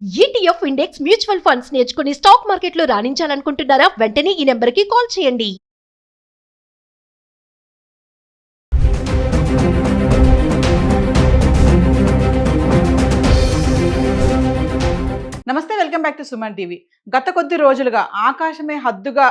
ETF index mutual funds నేర్చుకుని stock మార్కెట్లో రాణించాలనుకుంటున్నారా? వెంటనే ఈ నెంబర్కి కాల్ చేయండి. నమస్తే, welcome back to Suman TV. గత కొద్ది రోజులుగా ఆకాశమే హద్దుగా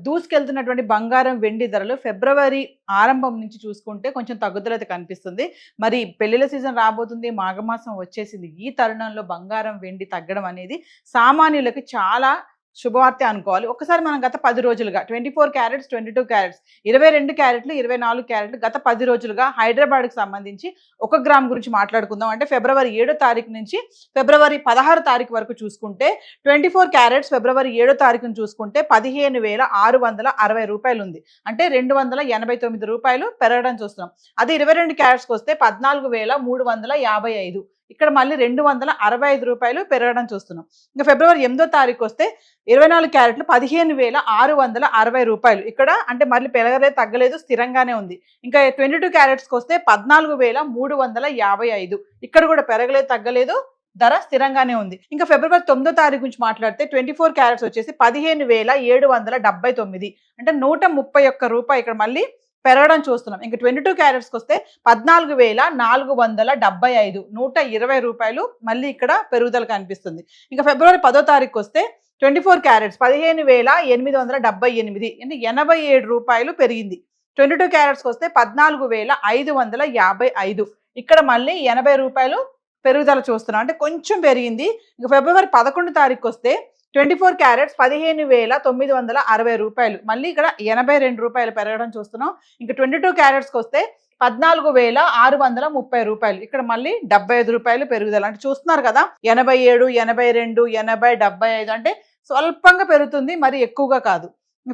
దూసుకెళ్తున్నటువంటి బంగారం వెండి ధరలు ఫిబ్రవరి ఆరంభం నుంచి చూసుకుంటే కొంచెం తగ్గుదల అయితే కనిపిస్తుంది. మరి పెళ్లిళ్ళ సీజన్ రాబోతుంది, మాఘమాసం వచ్చేసింది. ఈ తరుణంలో బంగారం వెండి తగ్గడం అనేది సామాన్యులకు చాలా శుభవార్త అనుకోవాలి. ఒకసారి మనం గత 10 రోజులుగా 24 క్యారెట్స్, 22 క్యారెట్స్, 22 క్యారెట్లు, 24 క్యారెట్లు గత 10 రోజులుగా హైదరాబాద్కి సంబంధించి 1 గ్రామ్ గురించి మాట్లాడుకుందాం. అంటే ఫిబ్రవరి 7వ తారీఖు నుంచి ఫిబ్రవరి 16 తారీఖు వరకు చూసుకుంటే 24 క్యారెట్స్ ఫిబ్రవరి 7వ తారీఖును చూసుకుంటే 15,660 రూపాయలు ఉంది. అంటే 289 రూపాయలు పెరగడం చూస్తున్నాం. అది 22 క్యారెట్స్కి వస్తే 14,355. ఇక్కడ మళ్ళీ 265 రూపాయలు పెరగడం చూస్తున్నాం. ఇంకా ఫిబ్రవరి 8వ తారీఖు వస్తే 24 క్యారెట్లు 15,660 రూపాయలు. ఇక్కడ అంటే మళ్ళీ పెరగలేదు, తగ్గలేదు, స్థిరంగానే ఉంది. ఇంకా 22 క్యారెట్స్కి వస్తే 14,355. ఇక్కడ కూడా పెరగలేదు, తగ్గలేదు, ధర స్థిరంగానే ఉంది. ఇంకా ఫిబ్రవరి 9వ తారీఖు నుంచి మాట్లాడితే 24 క్యారెట్స్ వచ్చేసి 15,779. అంటే 131 రూపాయి ఇక్కడ మళ్ళీ పెరగడం చూస్తున్నాం. ఇంకా 22 క్యారెట్స్కి వస్తే 14,475. 120 రూపాయలు మళ్ళీ ఇక్కడ పెరుగుదల కనిపిస్తుంది. ఇంకా ఫిబ్రవరి 10వ తారీఖు వస్తే 24 క్యారెట్స్ 15,878. అంటే 87 రూపాయలు పెరిగింది. 22 క్యారెట్స్కి వస్తే 14,555. ఇక్కడ మళ్ళీ 80 రూపాయలు పెరుగుదల చూస్తున్నాం. అంటే కొంచెం పెరిగింది. ఇంకా ఫిబ్రవరి 11 తారీఖు వస్తే 24 క్యారెట్స్ 15,960 రూపాయలు. మళ్ళీ ఇక్కడ 82 రూపాయలు పెరగడం చూస్తున్నాం. ఇంకా 22 క్యారెట్స్కి వస్తే 14,630 రూపాయలు. ఇక్కడ మళ్ళీ 75 రూపాయలు పెరుగుదల. అంటే చూస్తున్నారు కదా, 87, 82, 80, 75 అంటే స్వల్పంగా పెరుగుతుంది, మరి ఎక్కువగా కాదు.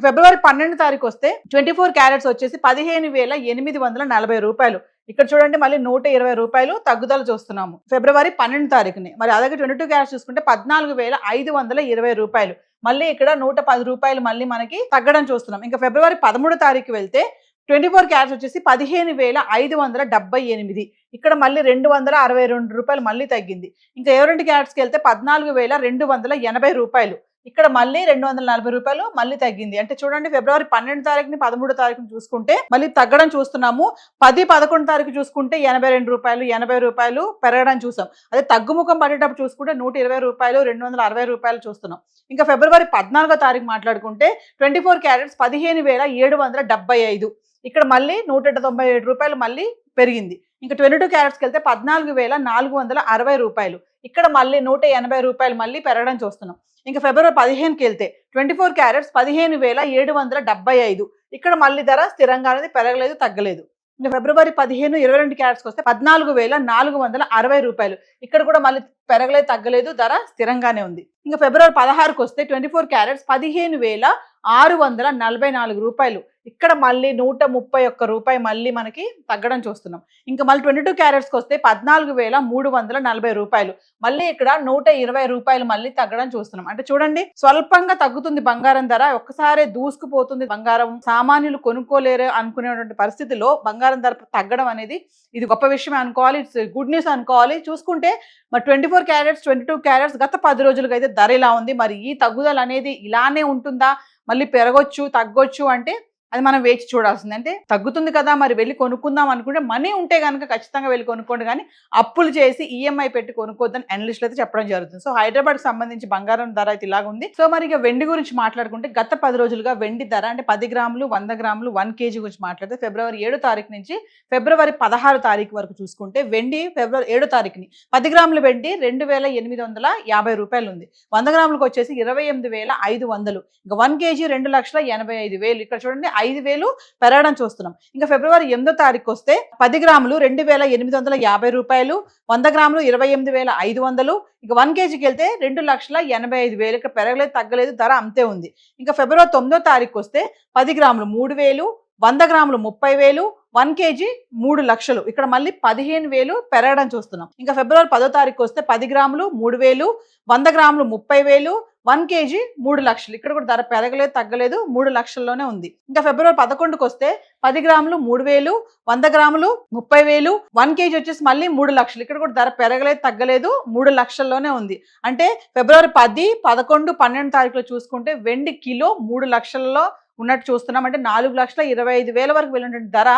ఫిబ్రవరి 12 తారీఖు వస్తే 24 క్యారెట్స్ వచ్చేసి 15,840 రూపాయలు. ఇక్కడ చూడండి మళ్ళీ 120 రూపాయలు తగ్గుదల చూస్తున్నాము ఫిబ్రవరి 12 తారీఖుని. మరి అలాగే 22 క్యారెట్స్ చూసుకుంటే 14,520 రూపాయలు. మళ్ళీ ఇక్కడ 110 రూపాయలు మళ్ళీ మనకి తగ్గడం చూస్తున్నాం. ఇంకా ఫిబ్రవరి 13 తారీఖు వెళ్తే 24 క్యారెట్స్ వచ్చేసి 15,578. ఇక్కడ మళ్ళీ 262 రూపాయలు మళ్ళీ తగ్గింది. ఇంకా 22 క్యారెట్స్కి వెళ్తే 14,280 రూపాయలు. ఇక్కడ మళ్ళీ 240 రూపాయలు మళ్ళీ తగ్గింది. అంటే చూడండి, ఫిబ్రవరి 12 తారీఖుని 13 తారీఖుని చూసుకుంటే మళ్ళీ తగ్గడం చూస్తున్నాము. 10, 11 తారీఖు చూసుకుంటే 82 రూపాయలు, 80 రూపాయలు పెరగడం చూసాం. అదే తగ్గుముఖం పడేటప్పుడు చూసుకుంటే 120 రూపాయలు, 260 రూపాయలు చూస్తున్నాం. ఇంకా ఫిబ్రవరి 14వ తారీఖు మాట్లాడుకుంటే 24 క్యారెట్స్ 15,775. ఇక్కడ మళ్ళీ 197 రూపాయలు మళ్ళీ పెరిగింది. ఇంకా 22 క్యారెట్స్కి వెళ్తే 14,460 రూపాయలు. ఇక్కడ మళ్ళీ 180 రూపాయలు మళ్ళీ పెరగడం చూస్తున్నాం. ఇంకా ఫిబ్రవరి 15కి వెళ్తే 24 క్యారెట్స్ 15,775. ఇక్కడ మళ్ళీ ధర స్థిరంగా అనేది, పెరగలేదు, తగ్గలేదు. ఇంకా ఫిబ్రవరి 15, 22 క్యారెట్స్కి వస్తే 14,460 రూపాయలు. ఇక్కడ కూడా మళ్ళీ పెరగలేదు, తగ్గలేదు, ధర స్థిరంగానే ఉంది. ఇంకా ఫిబ్రవరి 16కి వస్తే 24 క్యారెట్స్ 15,644 రూపాయలు. ఇక్కడ మళ్ళీ 131 రూపాయి మళ్ళీ మనకి తగ్గడం చూస్తున్నాం. ఇంకా మళ్ళీ 22 క్యారెట్స్కి వస్తే 14,340 రూపాయలు. మళ్ళీ ఇక్కడ 120 రూపాయలు మళ్ళీ తగ్గడం చూస్తున్నాం. అంటే చూడండి, స్వల్పంగా తగ్గుతుంది బంగారం ధర, ఒక్కసారి దూసుకుపోతుంది బంగారం. సామాన్యులు కొనుక్కోలేరు అనుకునేటువంటి పరిస్థితిలో బంగారం ధర తగ్గడం అనేది ఇది గొప్ప విషయమే అనుకోవాలి. ఇట్స్ గుడ్ న్యూస్ అనుకోవాలి. చూసుకుంటే మరి 24 క్యారెట్స్, 22 క్యారెట్స్ గత 10 రోజులుగా అయితే ధర ఇలా ఉంది. మరి ఈ తగ్గుదల అనేది ఇలానే ఉంటుందా, మళ్ళీ పెరగొచ్చు, తగ్గొచ్చు అంటే అది మనం వేచి చూడాల్సింది. అంటే తగ్గుతుంది కదా, మరి వెళ్ళి కొనుక్కుందాం అనుకుంటే మనీ ఉంటే కనుక ఖచ్చితంగా వెళ్ళి కొనుక్కోండి, కానీ అప్పులు చేసి ఈఎంఐ పెట్టి కొనుక్కోద్దని అనలిస్టులు అయితే చెప్పడం జరుగుతుంది. సో హైదరాబాద్కి సంబంధించి బంగారం ధర అయితే ఇలాగ ఉంది. సో మరి ఇక వెండి గురించి మాట్లాడుకుంటే గత 10 రోజులుగా వెండి ధర అంటే 10 గ్రాములు, 100 గ్రాములు, 1 కేజీ గురించి మాట్లాడితే ఫిబ్రవరి 7 తారీఖు నుంచి ఫిబ్రవరి 16 తారీఖు వరకు చూసుకుంటే వెండి ఫిబ్రవరి 7 తారీఖుని 10 గ్రాముల వెండి 2,850 రూపాయలు ఉంది. 100 గ్రాములకు వచ్చేసి 28,500. ఇంకా 1 కేజీ 2,85,000. ఇక్కడ చూడండి 5,000 పెరగడం చూస్తున్నాం. ఇంకా ఫిబ్రవరి 8వ తారీఖు వస్తే 10 గ్రాములు 2,850 రూపాయలు, 100 గ్రాములు 28,500. ఇంకా 1 కేజీకి వెళ్తే 2,85,000. ఇక్కడ పెరగలేదు, తగ్గలేదు, ధర అంతే ఉంది. ఇంకా ఫిబ్రవరి 9వ తారీఖు వస్తే 10 గ్రాములు 3,000, 100 గ్రాములు 30,000, 1 కేజీ 3 లక్షలు. ఇక్కడ మళ్ళీ 15,000 పెరగడం చూస్తున్నాం. ఇంకా ఫిబ్రవరి 10వ తారీఖు వస్తే 10 గ్రాములు 3,000, 100 గ్రాములు 30,000, 1 కేజీ 3 లక్షలు. ఇక్కడ కూడా ధర పెరగలేదు తగ్గలేదు, 3 లక్షల్లోనే ఉంది. ఇంకా ఫిబ్రవరి 11కి వస్తే 10 గ్రాములు 3,000, 100 గ్రాములు 30,000, 1 కేజీ వచ్చేసి మళ్ళీ 3 లక్షలు. ఇక్కడ కూడా ధర పెరగలేదు తగ్గలేదు, 3 లక్షల్లోనే ఉంది. అంటే ఫిబ్రవరి 10, 11, 12 తారీఖులో చూసుకుంటే వెండి కిలో 3 లక్షల్లో ఉన్నట్టు చూస్తున్నాం. అంటే 4,25,000 వరకు వెళ్ళినటువంటి ధర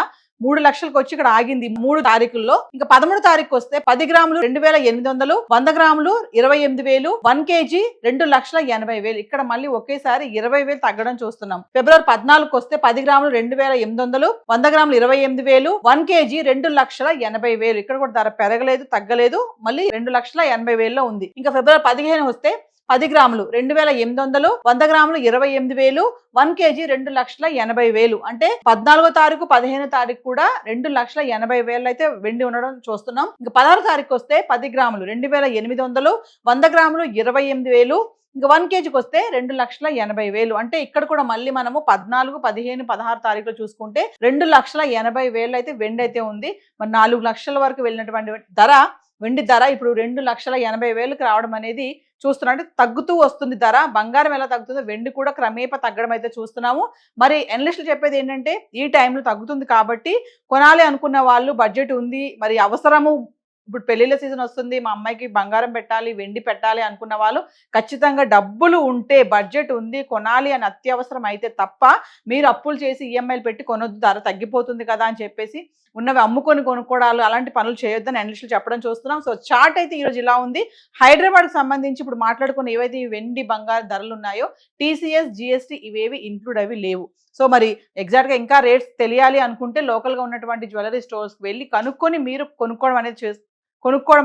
3 లక్షలకు వచ్చి ఇక్కడ ఆగింది 3 తారీఖుల్లో. ఇంకా 13 తారీఖు వస్తే 10 గ్రాములు 2,800, 100 గ్రాములు 28,000, 1 కేజీ 2,80,000. ఇక్కడ మళ్ళీ ఒకేసారి 20,000 తగ్గడం చూస్తున్నాం. ఫిబ్రవరి 14కి వస్తే 10 గ్రాములు 2,800, 100 గ్రాములు 28,000, 1 కేజీ 2,80,000. ఇక్కడ కూడా ధర పెరగలేదు తగ్గలేదు, మళ్ళీ 2,80,000లో ఉంది. ఇంకా ఫిబ్రవరి 15 వస్తే 10 గ్రాములు 2,800, 100 గ్రాములు 28,000, 1 కేజీ 2,80,000. అంటే 14వ తారీఖు 15వ తారీఖు కూడా 2,80,000 అయితే వెండి ఉండడం చూస్తున్నాం. ఇంకా 16వ తారీఖు వస్తే 10 గ్రాములు 2,800, 100 గ్రాములు 28,000, ఇంకా 1 కేజీకి వస్తే 2,80,000. అంటే ఇక్కడ కూడా మళ్ళీ మనము 14, 15, 16 తారీఖులో చూసుకుంటే 2,80,000 అయితే వెండి అయితే ఉంది. మరి 4 లక్షల వరకు వెళ్ళినటువంటి ధర వెండి ధర ఇప్పుడు 2,80,000కి రావడం అనేది చూస్తున్నాం. అంటే తగ్గుతూ వస్తుంది ధర. బంగారం ఎలా తగ్గుతుందో వెండి కూడా క్రమేపా తగ్గడం అయితే చూస్తున్నాము. మరి అనలిస్టులు చెప్పేది ఏంటంటే ఈ టైంలో తగ్గుతుంది కాబట్టి కొనాలి అనుకున్న వాళ్ళు, బడ్జెట్ ఉంది, మరి అవసరము, ఇప్పుడు పెళ్లిళ్ళ సీజన్ వస్తుంది, మా అమ్మాయికి బంగారం పెట్టాలి, వెండి పెట్టాలి అనుకున్న వాళ్ళు ఖచ్చితంగా డబ్బులు ఉంటే, బడ్జెట్ ఉంది, కొనాలి అని అత్యవసరం అయితే తప్ప మీరు అప్పులు చేసి ఈఎంఐలు పెట్టి కొనొద్దు, ధర తగ్గిపోతుంది కదా అని చెప్పేసి ఉన్నవి అమ్ముకొని కొనుక్కోవడాలు అలాంటి పనులు చేయొద్దని అనలిస్టులు చెప్పడం చూస్తున్నాం. సో చార్ట్ అయితే ఈరోజు ఇలా ఉంది. హైదరాబాద్కి సంబంధించి ఇప్పుడు మాట్లాడుకున్న ఏవైతే ఈ వెండి బంగారు ధరలు ఉన్నాయో టీసీఎస్, జిఎస్టీ ఇవేవి ఇంక్లూడ్ అవి లేవు. సో మరి ఎగ్జాక్ట్గా ఇంకా రేట్స్ తెలియాలి అనుకుంటే లోకల్గా ఉన్నటువంటి జ్యువెలరీ స్టోర్స్కి వెళ్ళి కనుక్కొని మీరు కొనుక్కోవడం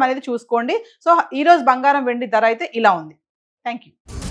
అనేది చూసుకోండి. సో ఈరోజు బంగారం వెండి ధర అయితే ఇలా ఉంది. Thank you.